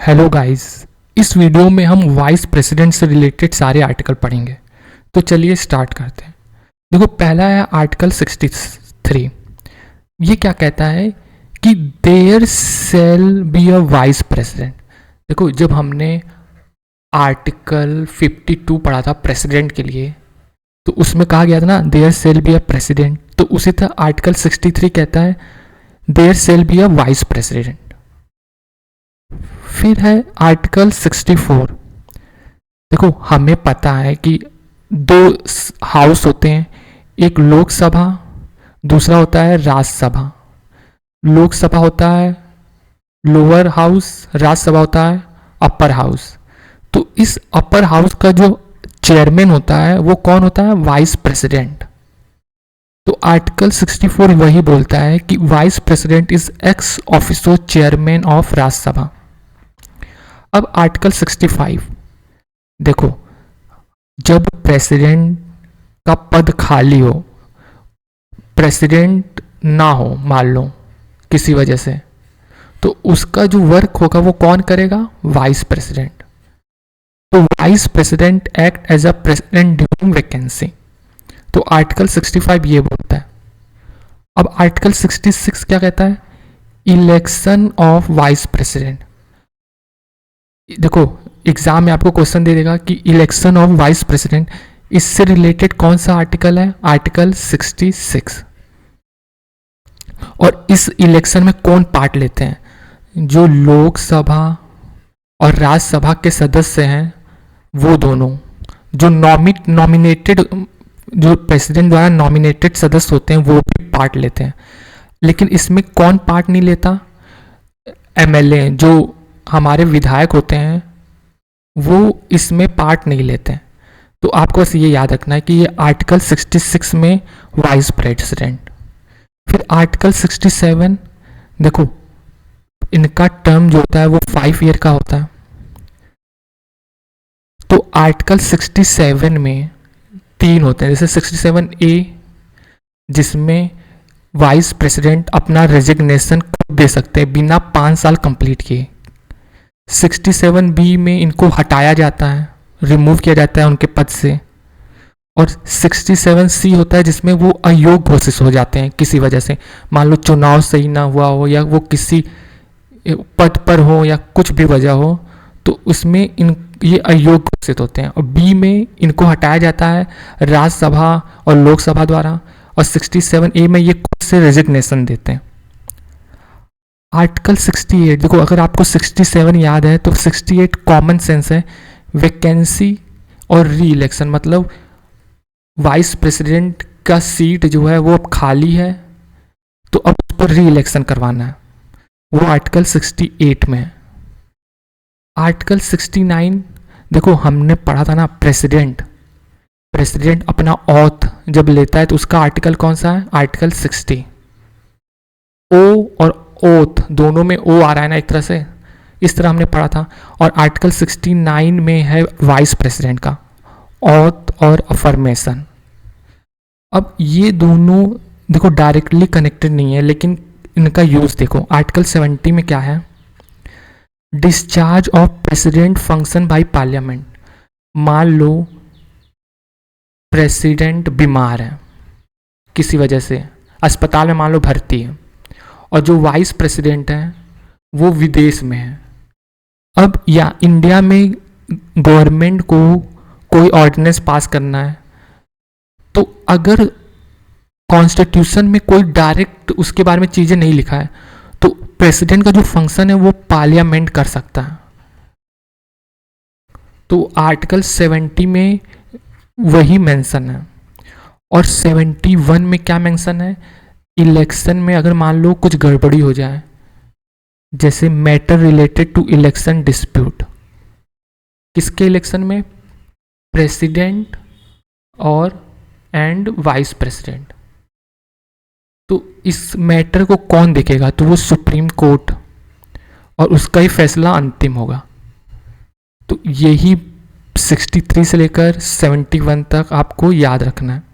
Hello guys. इस video में हम वाइस प्रेसिडेंट से रिलेटेड सारे आर्टिकल पढ़ेंगे। तो चलिए स्टार्ट करते हैं। देखो, पहला है आर्टिकल 63। ये क्या कहता है कि there shall be a vice president. देखो, जब हमने आर्टिकल 52 पढ़ा था प्रेसिडेंट के लिए, तो उसमें कहा गया था ना there shall be a president. तो उसी तरह आर्टिकल 63 कहता है there shall be a vice president. फिर है आर्टिकल 64। देखो, हमें पता है कि दो हाउस होते हैं, एक लोकसभा, दूसरा होता है राज्यसभा। लोकसभा होता है लोअर हाउस, राज्यसभा होता है अपर हाउस। तो इस अपर हाउस का जो चेयरमैन होता है वो कौन होता है? Vice president. तो आर्टिकल 64 वही बोलता है कि vice president is x officio chairman of Rajya Sabha. अब आर्टिकल 65 देखो, जब प्रेसिडेंट का पद खाली हो, प्रेसिडेंट ना हो मान लो किसी वजह से, तो उसका जो वर्क होगा वो कौन करेगा? Vice president. तो vice president act as a president during vacancy. तो आर्टिकल 65 ये बोलता है। अब आर्टिकल 66 क्या कहता है? Election of vice president. देखो, एग्जाम में आपको क्वेश्चन दे देगा कि इलेक्शन ऑफ वाइस प्रेसिडेंट, इससे रिलेटेड कौन सा आर्टिकल है? आर्टिकल 66। और इस इलेक्शन में कौन पार्ट लेते हैं? जो लोकसभा और राज्यसभा के सदस्य हैं वो दोनों, जो नॉमिनेटेड, जो प्रेसिडेंट द्वारा नॉमिनेटेड सदस्य होते हैं वो भी पार्ट लेते हैं। लेकिन इसमें कौन पार्ट नहीं लेता? एमएलए, जो हमारे विधायक होते हैं वो इसमें पार्ट नहीं लेते हैं। तो आपको बस ये याद रखना है कि ये आर्टिकल 66 में वाइस प्रेसिडेंट। फिर आर्टिकल 67, देखो इनका टर्म जो होता है वो 5 ईयर का होता है। तो आर्टिकल 67 में 3 होते हैं, जैसे 67A जिसमें वाइस प्रेसिडेंट अपना रेजिग्नेशन खुद दे सकते हैं बिना 5 साल कंप्लीट किए। 67B में इनको हटाया जाता है, रिमूव किया जाता है उनके पद से। और 67C होता है जिसमें वो अयोग्य घोषित हो जाते हैं किसी वजह से, मान लो चुनाव सही ना हुआ हो या वो किसी पद पर हो या कुछ भी वजह हो, तो उसमें इन ये अयोग्य घोषित होते हैं। और बी में इनको हटाया जाता है राज्यसभा और लोकसभा द्वारा। और 67A में ये खुद से रेजिग्नेशन देते हैं। आर्टिकल 68, देखो अगर आपको 67 याद है तो 68 कॉमन सेंस है। वैकेंसी और री इलेक्शन, मतलब वाइस प्रेसिडेंट का सीट जो है वो अब खाली है तो अब उस पर री इलेक्शन करवाना है, वो आर्टिकल 68 में है। आर्टिकल 69, देखो हमने पढ़ा था ना प्रेसिडेंट अपना ऑथ जब लेता है तो उसका आर्टिकल कौन सा है? आर्टिकल 60। ओ और ओथ दोनों में ओ आ रहा है ना एक तरह से, इस तरह हमने पढ़ा था। और आर्टिकल 69 में है वाइस प्रेसिडेंट का ऑथ और अफर्मेशन। अब ये दोनों देखो डायरेक्टली कनेक्टेड नहीं है, लेकिन इनका यूज देखो। आर्टिकल 70 में क्या है? Discharge of president function by parliament. मान लो प्रेसिडेंट बीमार है किसी वजह से, अस्पताल में मान लो भर्ती है, और जो वाइस प्रेसिडेंट है वो विदेश में है। अब या इंडिया में गवर्नमेंट को कोई ऑर्डिनेंस पास करना है, तो अगर कॉन्स्टिट्यूशन में कोई डायरेक्ट उसके बारे में चीज़ें नहीं लिखा है तो प्रेसिडेंट का जो फंक्शन है वो पार्लियामेंट कर सकता है। तो आर्टिकल 70 में वही मेंशन है। और 71 में क्या मेंशन है? इलेक्शन में अगर मान लो कुछ गड़बड़ी हो जाए, जैसे matter related to election dispute. किसके इलेक्शन में? प्रेसिडेंट और एंड वाइस प्रेसिडेंट। तो इस मैटर को कौन देखेगा? तो वो सुप्रीम कोर्ट, और उसका ही फैसला अंतिम होगा। तो यही 63 से लेकर 71 तक आपको याद रखना है।